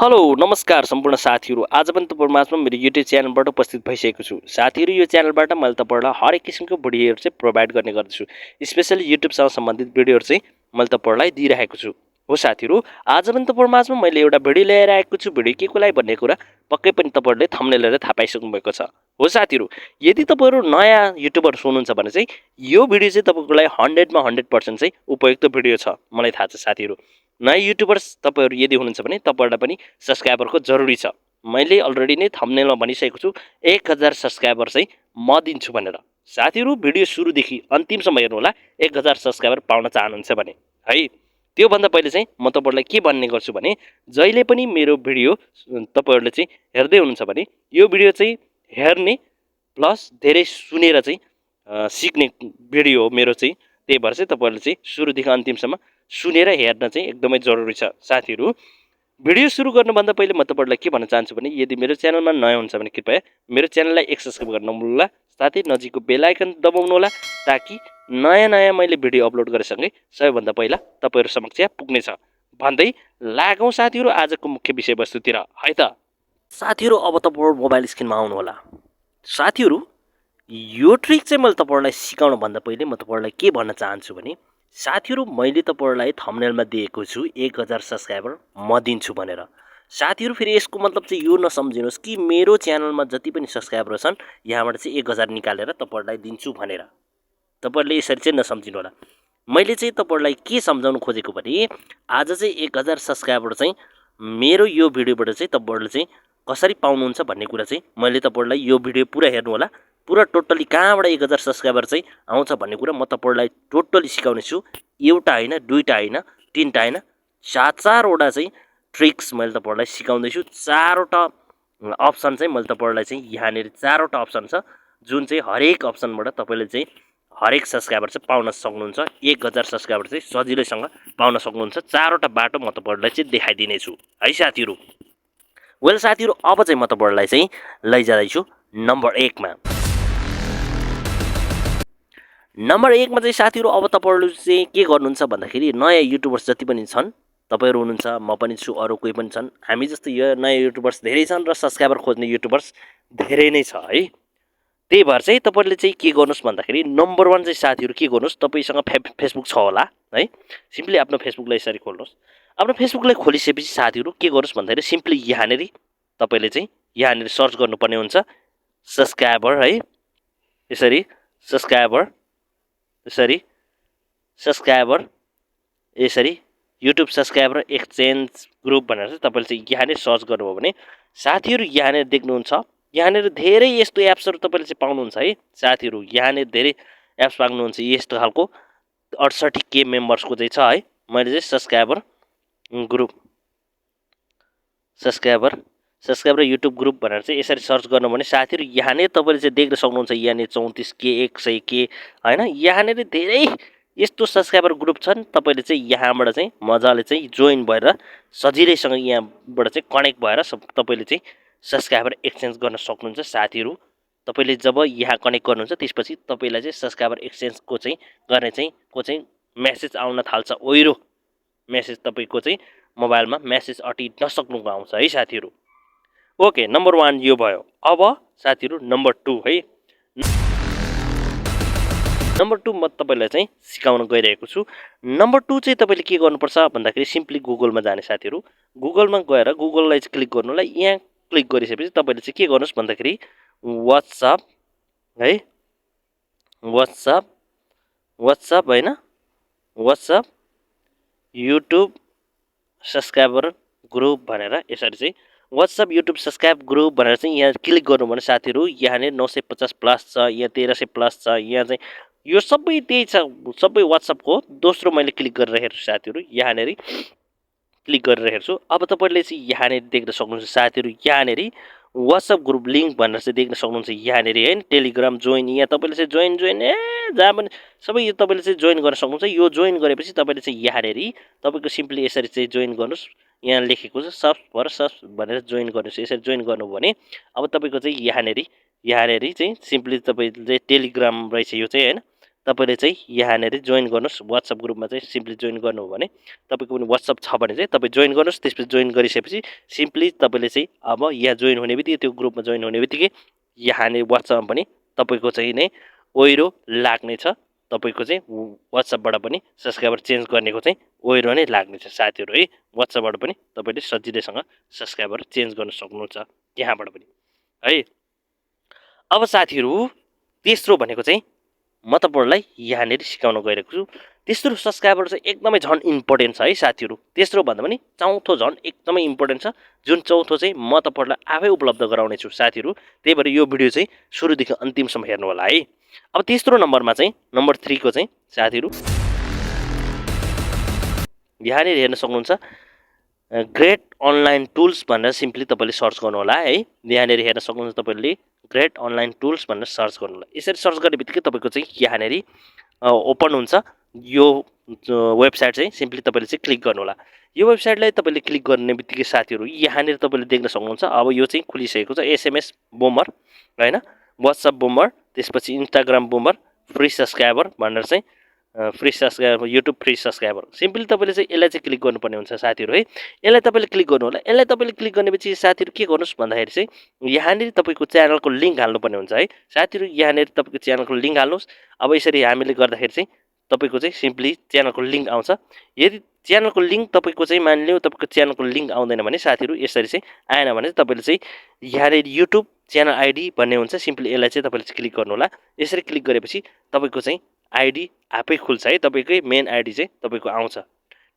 Hello नमस्कार सम्पूर्ण साथीहरू। आज पनि तपाईँहरुमाझमा मेरो युट्युब च्यानलबाट उपस्थित भइसकेको छु। साथीहरू, यो च्यानलबाट मैले तपाईँहरुलाई हरेक किसिमको भिडियोहरू चाहिँ प्रोभाइड गर्ने गर्दछु। स्पेशली युट्युबसँग सम्बन्धित भिडियोहरू चाहिँ मैले तपाईँहरुलाई दिइरहेको छु। हो साथीहरू, आज पनि तपाईँहरुमाझमा मैले एउटा भिडियो लिएर आएको छु। भिडियो केको लागि भन्ने कुरा पक्कै पनि तपाईँहरुले थम्बनेल हेरेर थाहा पाइसक्नु भएको छ। हो साथीहरू, यदि तपाईँहरु नयाँ युट्युबर हुनुहुन्छ भने चाहिँ यो भिडियो चाहिँ तपाईँको लागि 100 मा 100% चाहिँ उपयुक्त भिडियो छ। मलाई थाहा छ साथीहरू। नयाँ युट्युबर्स तपाईहरु यदि हुनुहुन्छ भने तपाईहरुलाई पनि सब्स्क्राइबरको जरुरी छ। मैले अलरेडी नै थम्बनेलमा भनिसकेको छु 1000 सब्स्क्राइबर चाहिँ म दिन्छु भनेर। साथीहरू, भिडियो सुरुदेखि अन्तिमसम्म हेर्नु होला 1000 सब्स्क्राइबर पाउन चाहनुहुन्छ भने है। त्यो भन्दा पहिले चाहिँ म तपाईहरुलाई के भन्ने गर्छु भने जहिले पनि मेरो भिडियो तपाईहरुले चाहिँ हेर्दै हुनुहुन्छ भने यो भिडियो चाहिँ हेर्ने प्लस धेरै सुनेर चाहिँ सिक्ने भिडियो हो मेरो चाहिँ। त्यही भएर चाहिँ तपाईहरुले चाहिँ सुरुदेखि अन्तिमसम्म सुनेर हेर्न चाहिँ एकदमै जरुरी छ। साथीहरू, भिडियो सुरु गर्नुभन्दा पहिले म तपाईहरुलाई के भन्न चाहन्छु भने यदि मेरो च्यानलमा नयाँ हुनुहुन्छ भने कृपया मेरो च्यानललाई एक सब्स्क्राइब गर्न नभुल्नुहोला, साथै नजिकको बेल आइकन दबाउनु होला ताकि नयाँ मैले भिडियो अपलोड गरेसँगै सबैभन्दा पहिला तपाईहरु समक्ष पुग्नेछ। भन्दै लागौं साथीहरू आजको मुख्य विषयवस्तुतिर है त। साथीहरू, अब तपाईहरु मोबाइल स्क्रिनमा आउनु होला। साथीहरू, यो ट्रिक चाहिँ मैले तपाईहरुलाई सिकाउन भन्दा पहिले म तपाईहरुलाई के भन्न चाहन्छु भने साथीहरू, मैले तपाईहरुलाई थम्बनेलमा दिएको छु 1000 सब्स्क्राइबर म दिन्छु भनेर। साथीहरू, फेरि यसको मतलब चाहिँ यो नसम्झिनुहोस् कि मेरो च्यानलमा जति पनि सब्स्क्राइबर छन् यहाँबाट चाहिँ 1000 निकालेर तपाईहरुलाई दिन्छु भनेर। तपाईहरुले यसरी चाहिँ नसम्झिनु होला। मैले चाहिँ तपाईहरुलाई के सम्झाउन खोजेको भने आज चाहिँ 1000 सब्स्क्राइबर चाहिँ मेरो यो भिडियोबाट चाहिँ तपाईहरुले चाहिँ कसरी पाउनुहुन्छ भन्ने कुरा चाहिँ मैले तपाईहरुलाई यो भिडियो पुरा हेर्नु होला। पुरा टोटली कहाँबाट 1000 सब्स्क्राइबर चाहिँ आउँछ भन्ने कुरा म तपाईहरुलाई टोटली सिकाउने छु। एउटा हैन, दुईटा हैन, तीनटा हैन, चारवटा चाहिँ ट्रिक्स मैले तपाईहरुलाई सिकाउँदै छु। चारवटा अप्सन चाहिँ मैले तपाईहरुलाई चाहिँ यहाँनेर चारवटा अप्सन छ जुन चाहिँ हरेक अप्सनबाट तपाईले चाहिँ हरेक सब्स्क्राइबर चाहिँ पाउन सक्नुहुन्छ। 1000 सब्स्क्राइबर चाहिँ सजिलैसँग पाउन सक्नुहुन्छ। चारवटा बाटो म तपाईहरुलाई चाहिँ देखाइदिने छु है साथीहरू। वेल साथीहरू, अब चाहिँ म तपाईहरुलाई चाहिँ लैजाँदैछु नम्बर 1 मा। नम्बर 1 मा चाहिँ साथीहरू अब तपाईहरुले चाहिँ के गर्नुहुन्छ भन्दाखेरि नयाँ युट्युबर्स जति पनि छन् तपाईहरु हुनुहुन्छ, म पनि छु, अरु कोही पनि छन्। हामी जस्तो यो नयाँ युट्युबर्स धेरै छन् र सब्स्क्राइबर खोज्ने युट्युबर्स धेरै नै छ है। त्यही भएर चाहिँ तपाईहरुले चाहिँ के गर्नुस् भन्दाखेरि नम्बर 1 चाहिँ साथीहरू के गर्नुस्, तपाईसँग फेसबुक छ होला है। सिम्पली आफ्नो फेसबुकलाई यसरी खोल्नुस्। आफ्नो फेसबुकलाई खोलिसकेपछि साथीहरू के गर्नुस् भन्दाखेरि सिम्पली यहाँनेरि तपाईले चाहिँ यहाँनेरि सर्च गर्नुपर्ने हुन्छ सब्स्क्राइबर है। यसरी सब्स्क्राइबर, यसरी सब्स्क्राइबर, यसरी युट्युब सब्स्क्राइबर एक्सचेन्ज ग्रुप भनेर चाहिँ तपाईले चाहिँ यहाँनेर सर्च गर्नुभयो भने साथीहरू यहाँनेर देख्नुहुन्छ। यहाँनेर धेरै यस्तो एप्सहरु तपाईले चाहिँ पाउनुहुन्छ है साथीहरू। यहाँनेर धेरै एप्स पाउनुहुन्छ यस्तो खालको 68K मेम्बर्सको चाहिँ छ है। मैले चाहिँ subscriber group, subscriber YouTube group भनेर चाहिँ यसरी सर्च गर्नु भने साथीहरू यहाँनेर तपाईले चाहिँ देख्न सक्नुहुन्छ। यहाँनेर 34K 100K हैन, यहाँनेर धेरै यस्तो सब्स्क्राइबर ग्रुप छन्। तपाईले चाहिँ यहाँबाट चाहिँ मजाले चाहिँ जोइन भएर सजिलैसँग यहाँबाट चाहिँ कनेक्ट भएर तपाईले चाहिँ सब्स्क्राइबर एक्सचेन्ज गर्न सक्नुहुन्छ साथीहरू। तपाईले जब यहाँ कनेक्ट गर्नुहुन्छ त्यसपछि तपाईलाई चाहिँ सब्स्क्राइबर एक्सचेन्जको चाहिँ गर्ने चाहिँ मेसेज आउन थाल्छ। ओइरो मेसेज तपाईको चाहिँ मोबाइलमा मेसेज अटि नसक्नुको आउँछ है साथीहरू। ओके, नम्बर 1 यो भयो। अब साथीहरू नम्बर 2 है। नम्बर 2 म तपाईलाई चाहिँ सिकाउन गइरहेको छु। नम्बर 2 चाहिँ तपाईले के गर्नुपर्छ भन्दाखेरि सिम्पली गुगलमा जाने साथीहरू। गुगलमा गएर गुगललाई चाहिँ क्लिक गर्नु होला। यहाँ क्लिक गरिसकेपछि तपाईले चाहिँ के गर्नुस् भन्दाखेरि व्हाट्सएप है, व्हाट्सएप हैन, व्हाट्सएप युट्युब सब्स्क्राइबर ग्रुप भनेर यसरी चाहिँ व्हाट्सएप युट्युब सब्स्क्राइब ग्रुप भनेर चाहिँ यहाँ क्लिक गर्नु भने साथीहरू यहाँनेर 950 प्लस छ, यहाँ 1300 प्लस छ। यहाँ चाहिँ यो सबै त्यही छ, सबै व्हाट्सएपको। दोस्रो मैले क्लिक गरेर हेर्छु साथीहरू, यहाँनेरि क्लिक गरेर हेर्छु। अब तपाईले चाहिँ यहाँनेरि देख्न सक्नुहुन्छ साथीहरू। यहाँनेरि व्हाट्सएप ग्रुप लिंक भनेर चाहिँ देख्न सक्नुहुन्छ यहाँनेरि हैन। टेलिग्राम जोइन, यहाँ तपाईले चाहिँ जोइन जहाँ पनि सबै यो तपाईले चाहिँ जोइन गर्न सक्नुहुन्छ। यो जोइन गरेपछि तपाईले चाहिँ यहाँनेरि तपाईको सिम्पली यसरी चाहिँ जोइन गर्नुस्। यहाँ लेखेको छ सब्स भनेर जोइन गर्नुस्। यसरी जोइन गर्नुभयो भने अब तपाईको चाहिँ यहाँनेरि चाहिँ सिम्पली तपाईले चाहिँ टेलिग्राम रहेछ यो चाहिँ हैन। तपाईले चाहिँ यहाँनेर जोइन गर्नुस्। WhatsApp ग्रुपमा चाहिँ सिम्पली जोइन गर्नु हो भने तपाईको पनि WhatsApp छ भने चाहिँ तपाईँ जोइन गर्नुस्। त्यसपछि जोइन गरिसकेपछि सिम्पली तपाईले चाहिँ अब यहाँ जोइन हुने बित्तिकै त्यो ग्रुपमा जोइन हुने बित्तिकै यहाँनेर WhatsAppमा पनि तपाईको चाहिँ नै ओइरो लाग्नेछ। तपाईको चाहिँ WhatsAppबाट पनि सब्सक्राइबर चेन्ज गर्नेको चाहिँ ओइरो नै लाग्नेछ साथीहरु है। WhatsAppबाट पनि तपाईले सजिलैसँग सब्सक्राइबर चेन्ज गर्न सक्नुहुन्छ त्यहाँबाट पनि है। अब साथीहरु तेस्रो भनेको चाहिँ म तपाईहरुलाई यहाँनेर सिकाउन गइरहेको छु। तेस्रो सब्सक्राइबर चाहिँ एकदमै झन् इम्पोर्टेन्ट छ है साथीहरु। तेस्रो भन्दा पनि चौथो झन् एकदमै इम्पोर्टेन्ट छ, जुन चौथो चाहिँ म तपाईहरुलाई आफै उपलब्ध गराउने छु साथीहरु। त्यही भएर यो भिडियो चाहिँ सुरुदेखि अन्तिमसम्म हेर्नु होला है। अब तेस्रो नम्बरमा चाहिँ नम्बर 3 को चाहिँ साथीहरु यहाँनेर हेर्न सक्नुहुन्छ ग्रेट अनलाइन टुल्स भनेर सिम्पली तपाईले सर्च गर्नु होला है। यहाँनेर हेर्न सक्नुहुन्छ तपाईले ग्रेट अनलाइन टुल्स भनेर सर्च गर्नु होला। यसरी सर्च गर्ने बित्तिकै तपाईको चाहिँ यहाँनेर ओपन हुन्छ यो वेबसाइट चाहिँ सिम्पली तपाईले चाहिँ क्लिक गर्नु होला। यो वेबसाइटलाई तपाईले क्लिक गर्ने बित्तिकै साथीहरु यहाँनेर तपाईले देख्न सक्नुहुन्छ अब यो चाहिँ खुलिसकेको छ। एसएमएस बुमर हैन, WhatsApp बुमर, त्यसपछि इन्स्टाग्राम बुमर, फ्री सब्सक्राइबर भनेर चाहिँ free subscriber, YouTube free subscriber. Simply तपाईले चाहिँ यसलाई चाहिँ क्लिक गर्नुपर्ने हुन्छ साथीहरु है। यसलाई तपाईले क्लिक गर्नु होला। यसलाई तपाईले क्लिक गर्नेपछि साथीहरु के गर्नुस् भन्दाखेरि चाहिँ यहाँनेर तपाईको च्यानलको लिंक हाल्नुपर्ने हुन्छ है साथीहरु। यहाँनेर तपाईको च्यानलको लिंक हाल्नुस्। अब यसरी हामीले गर्दाखेरि चाहिँ तपाईको चाहिँ सिम्पली च्यानलको लिंक आउँछ। यदि च्यानलको लिंक तपाईको चाहिँ मानिलियो तपाईको च्यानलको लिंक आउँदैन भने साथीहरु यसरी चाहिँ आएन भने तपाईले चाहिँ यहाँनेर युट्युब च्यानल आइडी भन्ने हुन्छ। सिम्पली यसलाई चाहिँ तपाईले क्लिक गर्नु होला। यसरी क्लिक गरेपछि तपाईको चाहिँ आइडी आफै खुल्छ है। तपाईकै मेन आइडी चाहिँ तपाईको आउँछ।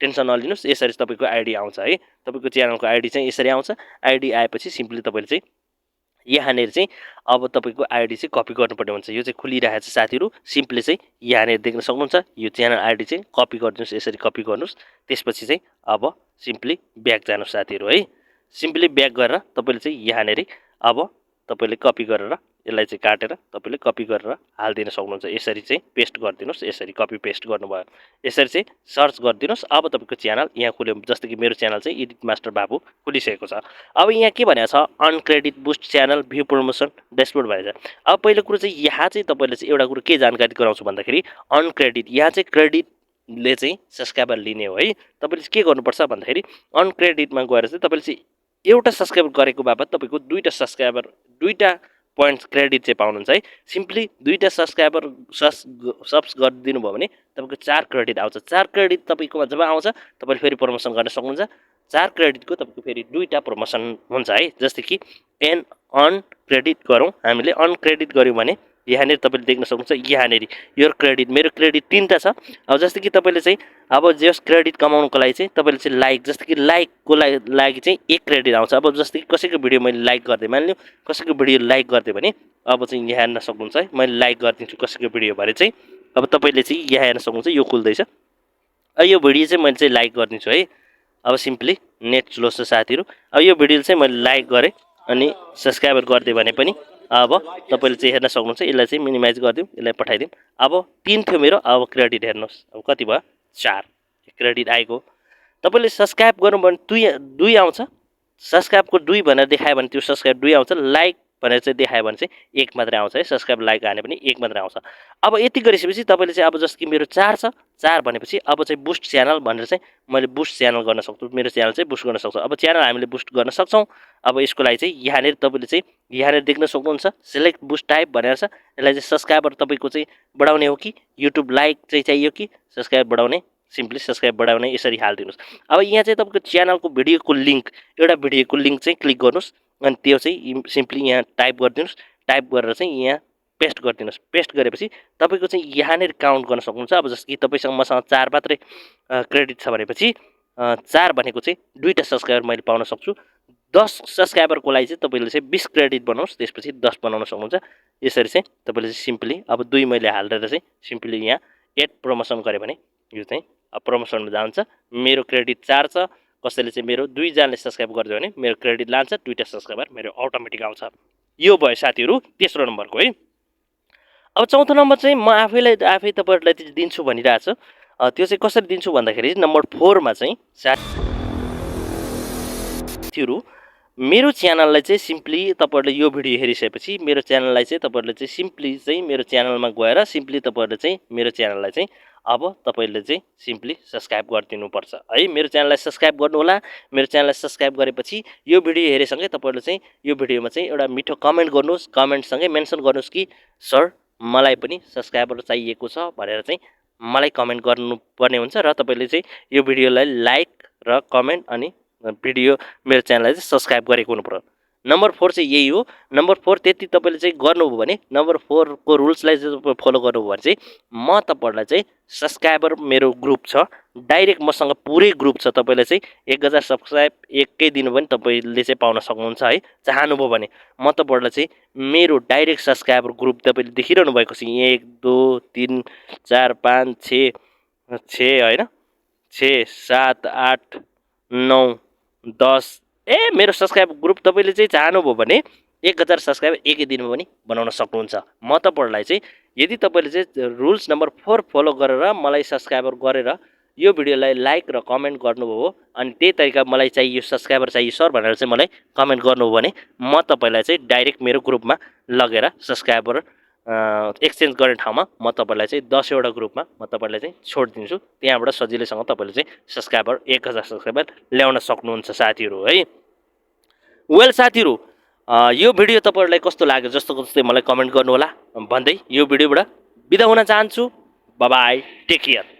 टेन्सन नलिनुस्, यसरी तपाईको आइडी आउँछ है। तपाईको च्यानलको आइडी चाहिँ यसरी आउँछ। आइडी आएपछि सिम्पली तपाईले चाहिँ यहाँनेर चाहिँ अब तपाईको आइडी चाहिँ कपी गर्नुपर्ने हुन्छ। यो चाहिँ खुलिरहेको छ साथीहरु। सिम्पली चाहिँ यहाँनेर देख्न सक्नुहुन्छ यो च्यानल आइडी चाहिँ कपी गर्नुस्। यसरी कपी गर्नुस्। त्यसपछि चाहिँ अब सिम्पली ब्याक जानुस् साथीहरु है। सिम्पली ब्याक गरेर तपाईले चाहिँ यहाँनेर अब तपाईले कपी गरेर यसलाई चाहिँ काटेर तपाईले कपी गरेर हाल्दिन सक्नुहुन्छ। यसरी चाहिँ पेस्ट गर्दिनुस्। यसरी कपी पेस्ट गर्नुभयो यसरी चाहिँ सर्च गर्दिनुस्। अब तपाईको च्यानल यहाँ खुल्यो। जस्तो कि मेरो च्यानल चाहिँ एडिट मास्टर बाबु खुलिसकेको छ। अब यहाँ के भनेको छ अनक्रेडिट बुस्ट च्यानल भ्यू प्रमोसन ड्याशबोर्ड भनेको छ। अब पहिलो कुरो चाहिँ यहाँ चाहिँ तपाईले चाहिँ एउटा कुरो के जानकारी गराउँछु भन्दाखेरि अनक्रेडिट यहाँ चाहिँ क्रेडिटले चाहिँ सब्सक्राइबर लिने हो है। तपाईले के गर्नुपर्छ भन्दाखेरि अनक्रेडिटमा गएर चाहिँ तपाईले चाहिँ एउटा सब्सक्राइब गरेको बापत तपाईको दुईटा सब्सक्राइबर दुईटा पोइन्ट्स क्रेडिट चाहिँ पाउनुहुन्छ है। सिम्पली दुईटा सब्सक्राइबर सब्स गरिदिनु भयो भने तपाईको 4 क्रेडिट आउँछ। 4 क्रेडिट तपाईकोमा जब आउँछ तपाईले फेरि प्रमोसन गर्न सक्नुहुन्छ। 4 क्रेडिटको तपाईको फेरि दुईटा प्रमोसन हुन्छ है। जस्तै कि अन क्रेडिट गरौँ हामीले। अन क्रेडिट गर्यौं भने यहाँनेर तपाईले देख्न सक्नुहुन्छ यहाँनेर यो क्रेडिट मेरो क्रेडिट 3टा छ। अब जस्तै कि तपाईले चाहिँ अब जस क्रेडिट कमाउनको लागि चाहिँ तपाईले चाहिँ लाइक जस्तै कि लाइकको लागि चाहिँ 1 क्रेडिट आउँछ। अब जस्तै कि कसैको भिडियो मैले लाइक गर्दै मानिलियो कसैको भिडियो लाइक गर्दै भने अब चाहिँ यहाँ हेर्न सक्नुहुन्छ है मैले लाइक गर्दिन्छु कसैको भिडियो भरे चाहिँ अब तपाईले चाहिँ यहाँ हेर्न सक्नुहुन्छ यो खुल्दैछ। यो भिडियो चाहिँ मैले चाहिँ लाइक गर्दिन्छु है। अब सिम्पली नेट स्लो छ साथीहरु। अब यो भिडियो चाहिँ मैले लाइक गरे अनि सब्स्क्राइबर गर्दै भने पनि अब तपाईले चाहिँ हेर्न सक्नुहुन्छ। यसलाई चाहिँ मिनिमाइज गर्दियौ, यसलाई पठाइदियौ। अब 3 थियो मेरो। अब क्रेडिट हेर्नुस् अब कति भयो 4 क्रेडिट आएको। तपाईले सब्स्क्राइब गर्नु भने 2 आउँछ। सब्स्क्राइबको 2 भनेर देखायो भने त्यो सब्स्क्राइब 2 आउँछ। लाइक भनेर चाहिँ देखायो भने चाहिँ 1 मात्रै आउँछ है। सब्स्क्राइब लाइक हाने पनि 1 मात्रै आउँछ। अब यति गरिसकेपछि तपाईले चाहिँ अब जस्तो कि मेरो 4 छ 4 भनेपछि अब चाहिँ बुस्ट च्यानल भनेर चाहिँ मैले बुस्ट च्यानल गर्न सक्छु। मेरो च्यानल चाहिँ बुस्ट गर्न सक्छु। अब च्यानल हामीले बुस्ट गर्न सक्छौं। अब यसको लागि चाहिँ यहाँनेर तपाईले चाहिँ यहाँनेर देख्न सक्नुहुन्छ सिलेक्ट बुस्ट टाइप भनेर छ। यसलाई चाहिँ सब्स्क्राइबर तपाईको चाहिँ बढाउने हो कि युट्युब लाइक चाहिँ चाहियो कि सब्स्क्राइब बढाउने। सिम्पली सब्स्क्राइब बढाउने यसरी हाल्दिनुस्। अब यहाँ चाहिँ तपाईको च्यानलको भिडियोको लिंक एउटा भिडियोको लिंक चाहिँ क्लिक गर्नुस् अनि त्यो चाहिँ सिम्पली यहाँ टाइप गरिदिनुस्। टाइप गरेर चाहिँ यहाँ पेस्ट गरिदिनुस्। पेस्ट गरेपछि तपाईको चाहिँ यहाँनेर काउन्ट गर्न सक्नुहुन्छ। अब जस्तो कि तपाईसँग मसँग 4 मात्रै क्रेडिट छ भनेपछि 4 भनेको चाहिँ दुईटा सब्स्क्राइबर मैले पाउन सक्छु। 10 सब्स्क्राइबरको लागि चाहिँ तपाईले चाहिँ 20 क्रेडिट बनाउनुस्। त्यसपछि 10 बनाउन सक्नुहुन्छ। यसरी चाहिँ तपाईले चाहिँ सिम्पली अब 2 मैले हालेर चाहिँ सिम्पली यहाँ एड प्रमोसन गरे भने यो चाहिँ प्रमोसनमा जान्छ। मेरो क्रेडिट 4 छ। कसैले चाहिँ मेरो 2 जनाले सब्स्क्राइब गर्दियो भने मेरो क्रेडिट लान्छ। दुईटा सब्स्क्राइबर मेरो अटोमेटिक आउँछ। यो भयो साथीहरु तेस्रो नम्बरको है। अब चौथो नम्बर चाहिँ म आफै तपाईहरुलाई दिन्छु भनिरहेको छु। त्यो चाहिँ कसरी दिन्छु भन्दाखेरि नम्बर 4 मा चाहिँ साथीहरु मेरो च्यानललाई चाहिँ सिम्पली तपाईहरुले यो भिडियो हेरिसकेपछि मेरो च्यानललाई चाहिँ तपाईहरुले चाहिँ सिम्पली चाहिँ मेरो च्यानलमा गएर सिम्पली तपाईहरुले चाहिँ मेरो च्यानललाई चाहिँ अब तपाईहरुले चाहिँ सिम्पली सब्स्क्राइब गरिदिनुपर्छ है। मेरो च्यानललाई सब्स्क्राइब गर्नु होला। मेरो च्यानललाई सब्स्क्राइब गरेपछि यो भिडियो हेरेसँगै तपाईहरुले चाहिँ यो भिडियोमा चाहिँ एउटा मिठो कमेन्ट गर्नुस्। कमेन्टसँगै मेन्सन गर्नुस् कि सर मलाई पनि सब्स्क्राइबर चाहिएको छ भनेर चाहिँ मलाई कमेन्ट गर्नुपर्ने हुन्छ र तपाईले चाहिँ यो भिडियोलाई लाइक र कमेन्ट अनि भिडियो मेरो च्यानललाई चाहिँ सब्स्क्राइब गरेको हुनुपर्छ। नम्बर 4 चाहिँ यही हो। नम्बर 4 त्यति तपाईले चाहिँ गर्नुभयो भने नम्बर 4 को रुल्सलाई चाहिँ तपाईले फलो गर्नुभयो भने चाहिँ म तपाईहरुलाई चाहिँ सब्स्क्राइबर मेरो ग्रुप छ डाइरेक्ट मसँग पुरै ग्रुप छ। तपाईले चाहिँ 1000 सब्स्क्राइब एकै दिन पनि तपाईले चाहिँ पाउन सक्नुहुन्छ है। चाहनुभयो भने म तपाईहरुलाई चाहिँ मेरो डाइरेक्ट सब्स्क्राइबर ग्रुप तपाईले देखिरहनु भएको छ 1 2 3 4 5 6 हैन 6 7 8 9 10 मेरो सब्स्क्राइब ग्रुप तपाईले चाहिँ चाहनुभयो भने 1000 सब्स्क्राइब एकै दिनमा पनि बनाउन सक्नुहुन्छ। म तपाईहरुलाई चाहिँ यदि तपाईले चाहिँ रुल्स नम्बर 4 फलो गरेर मलाई सब्स्क्राइबर गरेर यो भिडियोलाई लाइक र कमेन्ट गर्नुभयो अनि त्यही तरिका मलाई चाहियो सब्स्क्राइबर चाहियो सर भनेर चाहिँ मलाई कमेन्ट गर्नुभयो भने म तपाईलाई चाहिँ डाइरेक्ट मेरो ग्रुपमा लगेर सब्स्क्राइबर एक्सचेन्ज गर्ने ठाउँमा म तपाईलाई चाहिँ 10 वटा ग्रुपमा म तपाईलाई चाहिँ छोड्दिन्छु। त्यहाँबाट सजिलैसँग तपाईले चाहिँ सब्स्क्राइबर 1000 सब्स्क्राइबर ल्याउन सक्नुहुन्छ साथीहरु है। वेल साथीहरु यो भिडियो तपाईहरुलाई कस्तो लाग्यो जस्तो मलाई कमेन्ट गर्नु होला भन्दै यो भिडियोबाट बिदा हुन चाहन्छु। Bye bye take care.